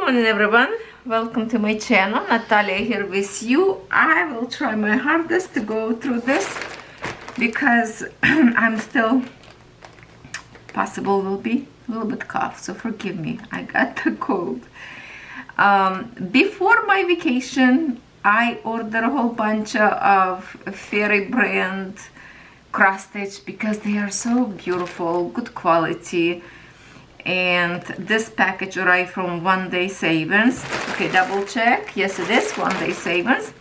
morning everyone, welcome to my channel. Natalia here with you. I will try my hardest to go through this because I'm still will be a little bit cough, so forgive me, I got the cold. Before my vacation I ordered a whole bunch of Fairy brand cross stitch because they are so beautiful, good quality. And this package arrived from Onedaysaving. Okay, double check. Yes, it is Onedaysaving.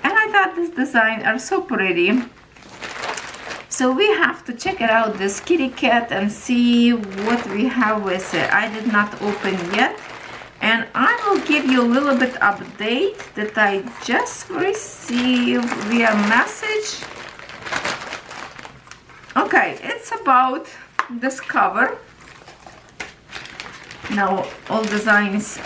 And I thought this design are so pretty. So we have to check it out, this kitty cat, and see what we have with it. I did not open yet. And I will give you a little bit update that I just received via message. Okay, it's about this cover. Now all designs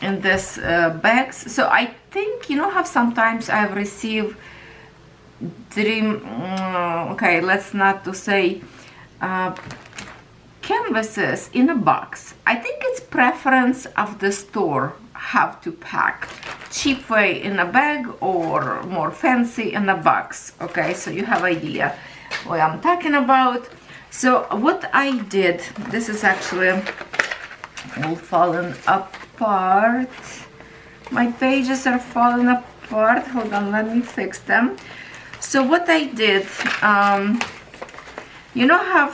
in this bags. So I think, you know how sometimes I've received okay, let's not to say canvases in a box. I think it's preference of the store how to pack, cheap way in a bag or more fancy in a box. Okay, so you have idea what I'm talking about. So what I did, this is actually all fallen apart. My pages are falling apart. Hold on, let me fix them. So what I did, you know how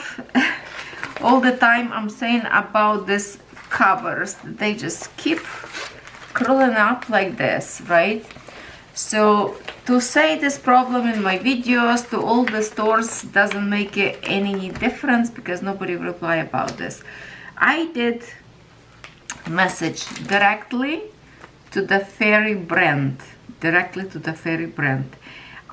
all the time I'm saying about this covers, they just keep curling up like this, right? So to say this problem in my videos to all the stores doesn't make it any difference because nobody will reply about this. I did message directly to the Fairy brand,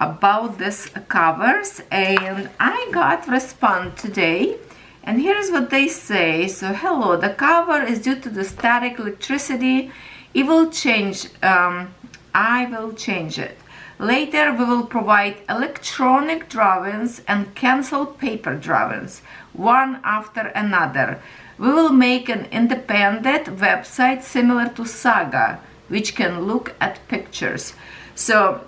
about this covers, and I got response today, and here's what they say. So hello, the cover is due to the static electricity. It will change. I will change it later. We will provide electronic drawings and cancel paper drawings one after another. We will make an independent website similar to Saga, which can look at pictures. So,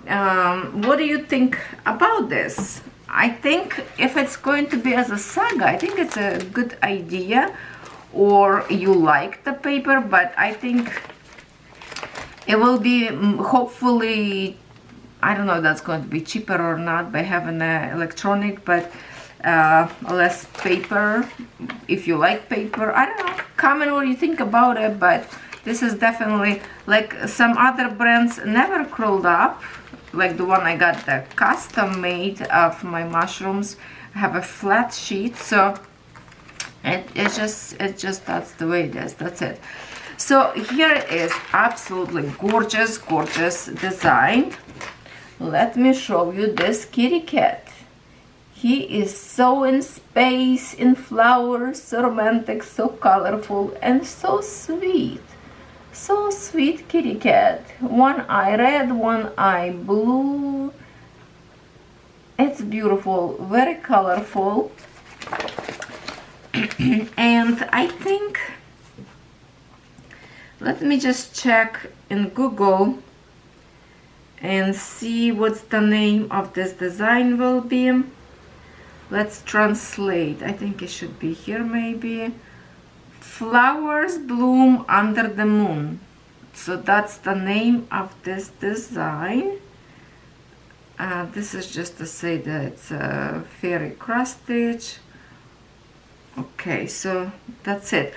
what do you think about this? I think if it's going to be as a Saga, I think it's a good idea, or you like the paper, but I think it will be hopefully, I don't know if that's going to be cheaper or not by having an electronic, but less paper. If you like paper, I don't know, comment what you think about it. But this is definitely, like some other brands never curled up, like the one I got, the custom made of my mushrooms. I have a flat sheet, so it's just that's the way it is. That's it. So here is absolutely gorgeous design. Let me show you this kitty cat. He is so in space, in flowers, so romantic, so colorful, and so sweet. So sweet kitty cat. One eye red, one eye blue. It's beautiful, very colorful. And I think, let me just check in Google and see what's the name of this design will be. Let's translate. I think it should be here maybe. Flowers bloom under the moon. So that's the name of this design. This is just to say that it's a Fairy cross stitch. Okay, so that's it.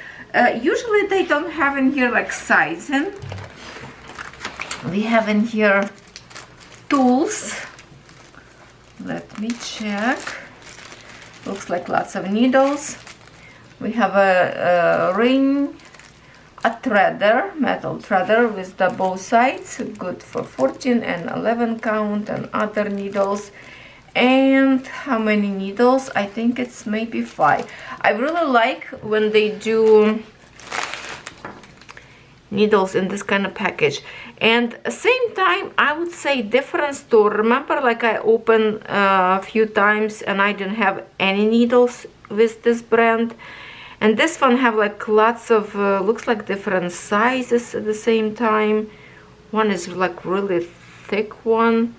Usually they don't have in here like sizing. We have in here tools. Let me check. Looks like lots of needles. We have a ring, a threader, metal threader with the both sides, good for 14 and 11 count, and other needles. And how many needles? I think it's maybe 5. I really like when they do needles in this kind of package. And at the same time, I would say different store. Remember, like I opened a few times and I didn't have any needles with this brand. And this one have like lots of looks like different sizes at the same time. One is like really thick one,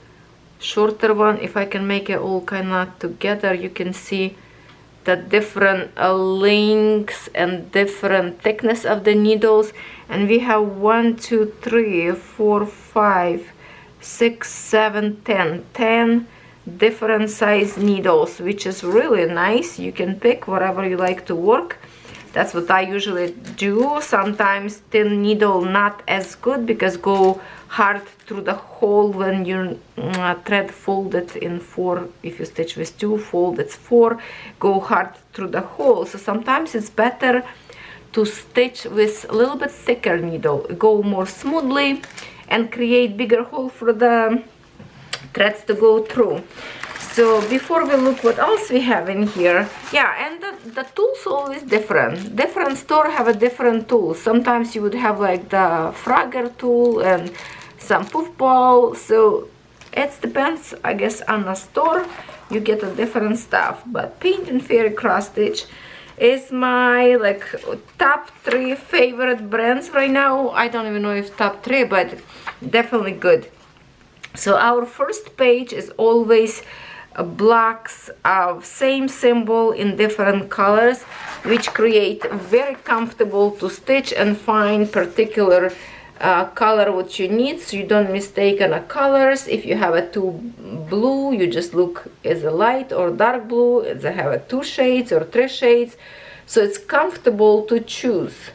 shorter one. If I can make it all kind of together, you can see the different lengths and different thickness of the needles. And we have 1, 2, 3, 4, 5, 6, 7, 10 different size needles, which is really nice. You can pick whatever you like to work. That's what I usually do. Sometimes thin needle not as good because go hard through the hole when you thread folded in 4. If you stitch with 2, fold it's 4, go hard through the hole. So sometimes it's better to stitch with a little bit thicker needle, go more smoothly and create bigger hole for the threads to go through. So before we look what else we have in here, yeah, and the tools always different. Different store have a different tool. Sometimes you would have like the Frogger tool and some poof ball. So it depends, I guess, on the store. You get a different stuff. But Paint and Fairy Cross Stitch is my like top 3 favorite brands right now. I don't even know if top 3, but definitely good. So our first page is always blocks of same symbol in different colors, which create very comfortable to stitch and find particular color what you need, so you don't mistake on the colors. If you have a 2 blue, you just look as a light or dark blue. As I have a 2 shades or 3 shades, so it's comfortable to choose.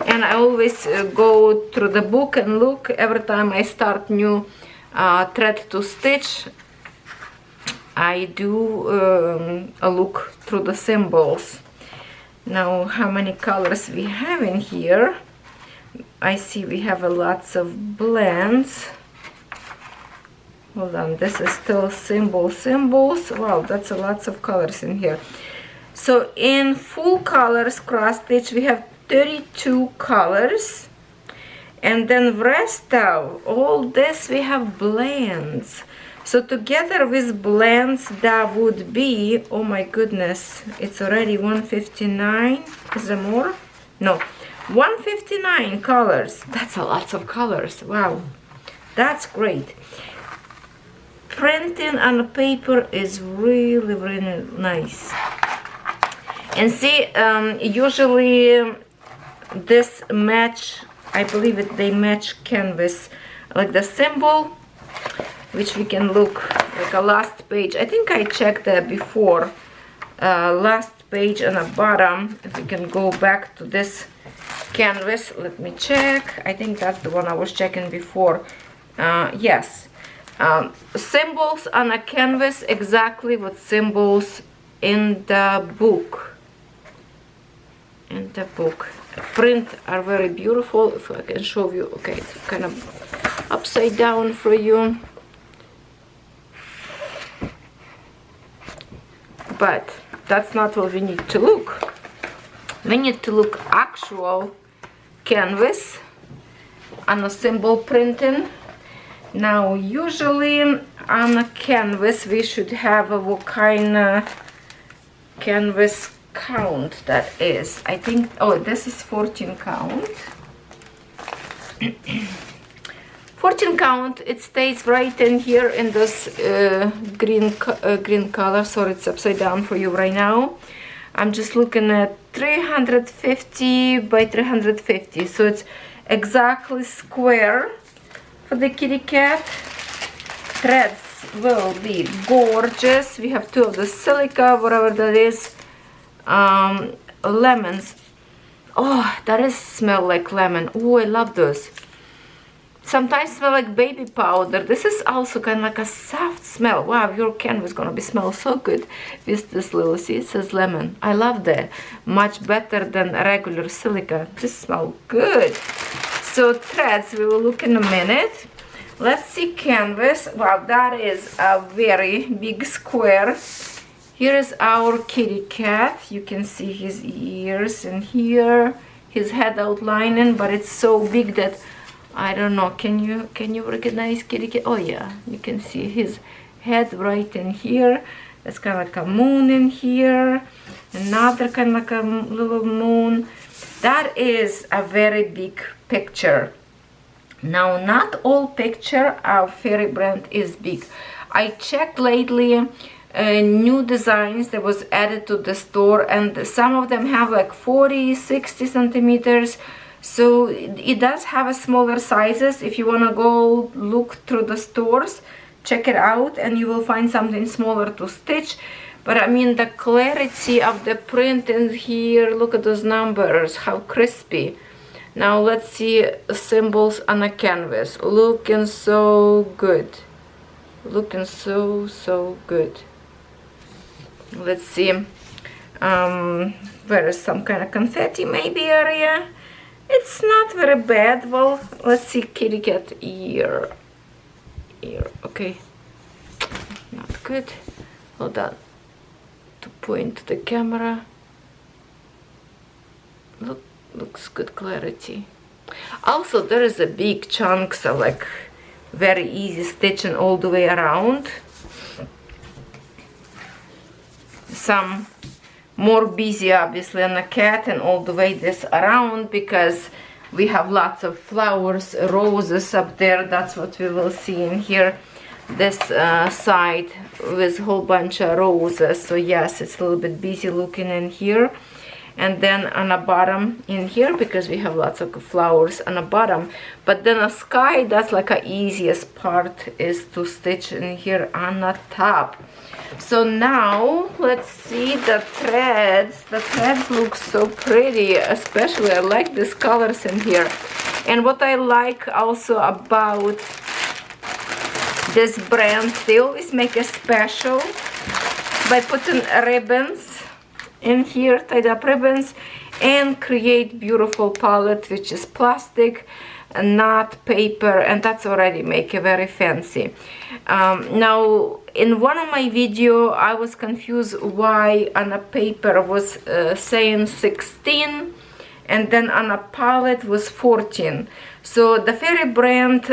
And I always go through the book and look every time I start new thread to stitch. I do a look through the symbols. Now, how many colors we have in here? I see we have a lots of blends. Hold on, this is still symbols. Wow, that's a lots of colors in here. So in full colors cross stitch we have 32 colors, and then rest of all this we have blends. So together with blends that would be, oh my goodness, it's already 159. Is there more? No, 159 colors. That's a lot of colors. Wow, that's great. Printing on the paper is really, really nice. And see, usually this match, I believe they match canvas, like the symbol, which we can look like a last page. I think I checked that before. Last page on the bottom. If we can go back to this canvas, let me check. I think that's the one I was checking before. Yes. Symbols on a canvas, exactly what symbols in the book. Print are very beautiful. If I can show you, okay, it's kind of upside down for you, but that's not what we need to look. We need to look actual canvas on a symbol printing. Now usually on a canvas we should have a what kind of canvas count that is. I think, oh, this is 14 count. 14 count, it stays right in here in this green color. Sorry, it's upside down for you right now. I'm just looking at 350 by 350, so it's exactly square for the kitty cat. Threads will be gorgeous. We have 2 of the silica, whatever that is. Lemons. Oh, that is smell like lemon. Oh, I love those. Sometimes smell like baby powder. This is also kind of like a soft smell. Wow, your canvas gonna be smell so good with this little, see, it says lemon. I love that. Much better than regular silica. This smells good. So threads we will look in a minute. Let's see canvas. Wow, that is a very big square. Here is our kitty cat. You can see his ears and here his head outlining, but it's so big that I don't know. Can you recognize kitty cat? Oh yeah, you can see his head right in here. There's kind of like a moon in here, another kind of like a little moon. That is a very big picture. Now, not all picture of fairy brand is big. I checked lately new designs that was added to the store, and some of them have like 40-60 centimeters. So it does have a smaller sizes. If you want to go look through the stores, check it out, and you will find something smaller to stitch. But I mean, the clarity of the print in here, look at those numbers, how crispy. Now let's see symbols on a canvas. Looking so good. Looking so good. Let's see. There is some kind of confetti maybe area. It's not very bad. Well, let's see, kitty cat ear. Okay. Not good. Hold on. To point to the camera. Looks good clarity. Also, there is a big chunks of like very easy stitching all the way around. Some more busy obviously on the cat and all the way this around, because we have lots of flowers, roses up there. That's what we will see in here, this side with a whole bunch of roses. So yes, it's a little bit busy looking in here. And then on the bottom in here, because we have lots of flowers on the bottom. But then the sky, that's like the easiest part, is to stitch in here on the top. So now let's see the threads. The threads look so pretty, especially I like these colors in here. And what I like also about this brand, they always make a special by putting ribbons in here, tied up ribbons, and create beautiful palette, which is plastic and not paper, and that's already make it very fancy. Now in one of my video I was confused why on a paper was saying 16 and then on a palette was 14. So the fairy brand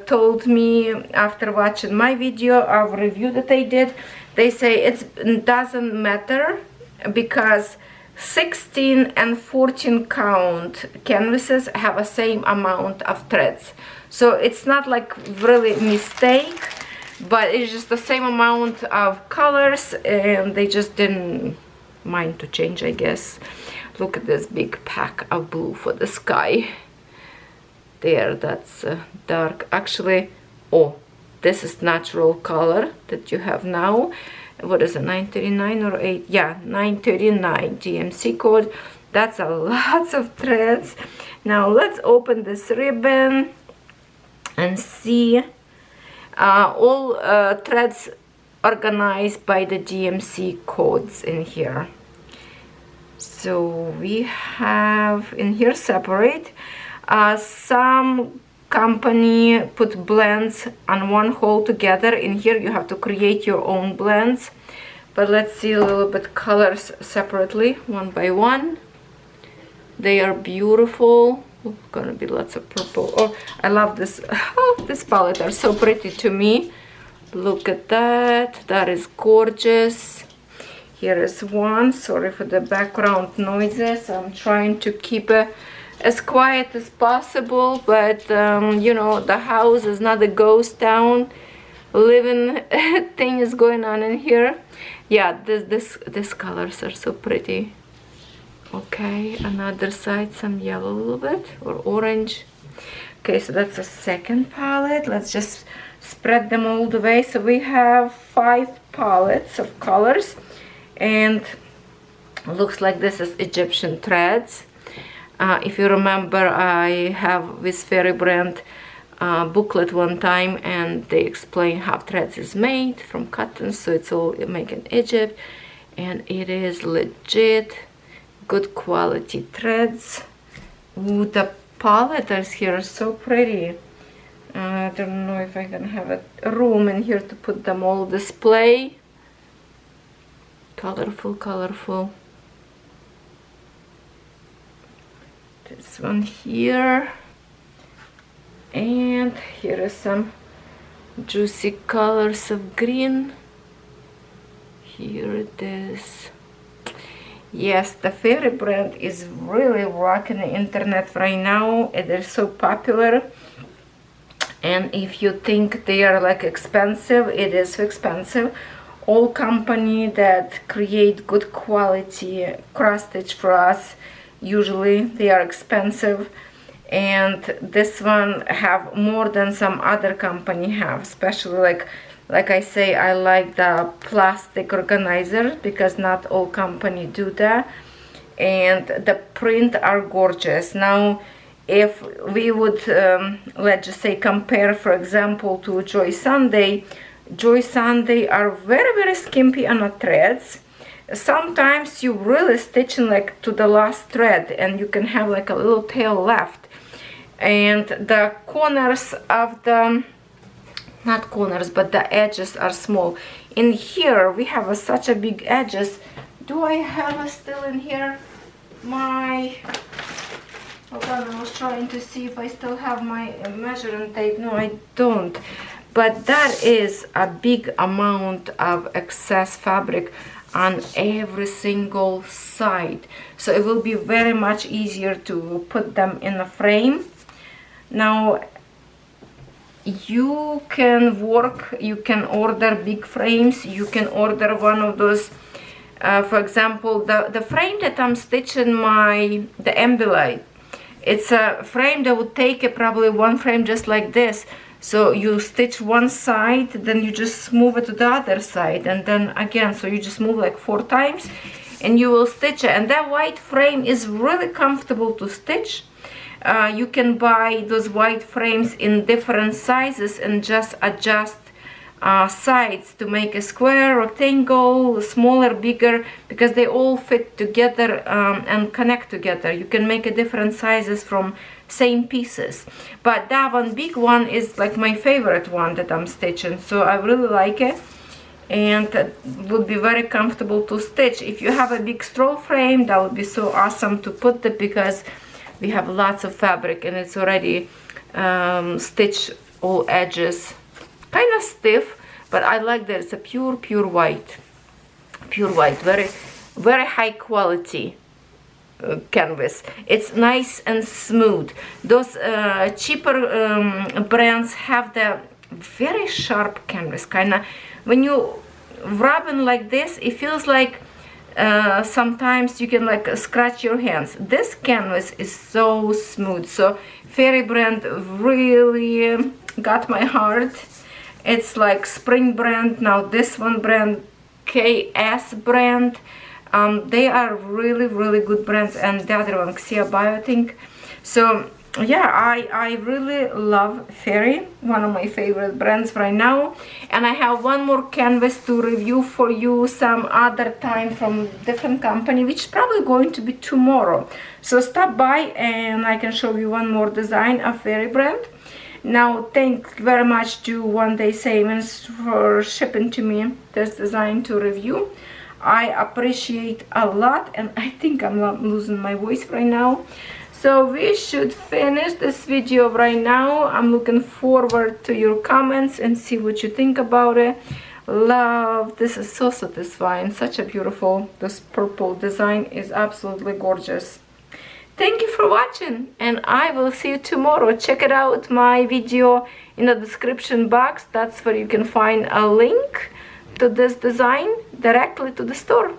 told me after watching my video of review that they did, they say it doesn't matter because 16 and 14 count canvases have the same amount of threads. So it's not like really mistake, but it's just the same amount of colors, and they just didn't mind to change, I guess. Look at this big pack of blue for the sky. There, that's dark. Actually, oh, this is natural color that you have now. What is it, 939 or 8? Yeah, 939 GMC code. That's a lot of threads. Now let's open this ribbon and see all threads organized by the GMC codes in here. So we have in here separate. Some company put blends on one hole together. In here you have to create your own blends, but let's see a little bit colors separately, one by one. They are beautiful. Oh, gonna be lots of purple. Oh, I love this. Oh, this palette are so pretty to me. Look at that. That is gorgeous. Here is one. Sorry for the background noises. I'm trying to keep it as quiet as possible, but you know, the house is not a ghost town. Living thing is going on in here. Yeah, these colors are so pretty. Okay, another side, some yellow a little bit, or orange. Okay, so that's a second palette. Let's just spread them all the way. So we have 5 palettes of colors, and looks like this is Egyptian threads. If you remember, I have this fairy brand booklet one time, and they explain how threads is made from cotton, so it's all made in Egypt, and it is legit good quality threads. Ooh, the palettes here are so pretty. I don't know if I can have a room in here to put them all display. Colorful, colorful. This one here, and here are some juicy colors of green. here it is. Yes, the Fairy brand is really rocking the internet right now. It is so popular. And if you think they are like expensive, it is expensive. All company that create good quality cross stitch for us, usually they are expensive. And this one have more than some other company have, especially like I say, I like the plastic organizer because not all company do that. And the print are gorgeous. Now, if we would, let's just say, compare, for example, to Joy Sunday are very, very skimpy on the threads. Sometimes you really stitching like to the last thread and you can have like a little tail left. And the corners of the, not corners, but the edges are small. In here we have such a big edges. Do I have still in here my, hold on, I was trying to see if I still have my measuring tape. No, I don't. But that is a big amount of excess fabric on every single side. So it will be very much easier to put them in a frame. Now, you can order big frames. You can order one of those, for example, the frame that I'm stitching the Ambilight. It's a frame that would take probably one frame just like this. So you stitch one side, then you just move it to the other side, and then again, so you just move like 4 times, and you will stitch it. And that white frame is really comfortable to stitch. You can buy those white frames in different sizes and just adjust sides to make a square, rectangle, smaller, bigger, because they all fit together and connect together. You can make a different sizes from same pieces. But that one big one is like my favorite one that I'm stitching, so I really like it, and it would be very comfortable to stitch. If you have a big stroll frame, that would be so awesome to put it, because we have lots of fabric and it's already stitched all edges. Kind of stiff, but I like that it's a pure white, very, very high quality canvas. It's nice and smooth. Those cheaper brands have the very sharp canvas. Kind of when you rubbing like this, it feels like sometimes you can like scratch your hands. This canvas is so smooth. So Fairy brand really got my heart. It's like Spring brand. Now this one brand, KS brand, they are really good brands, and the other one, Xia Bio, I think. So yeah, I really love Fairy, one of my favorite brands right now. And I have one more canvas to review for you some other time from different company, which is probably going to be tomorrow. So stop by and I can show you one more design of Fairy brand. Now, thank very much to Onedaysaving for shipping to me this design to review. I appreciate a lot, and I think I'm losing my voice right now. So we should finish this video right now. I'm looking forward to your comments and see what you think about it. Love, this is so satisfying. Such a beautiful, this purple design is absolutely gorgeous. Thank you for watching, and I will see you tomorrow. Check it out, my video in the description box. That's where you can find a link to this design directly to the store.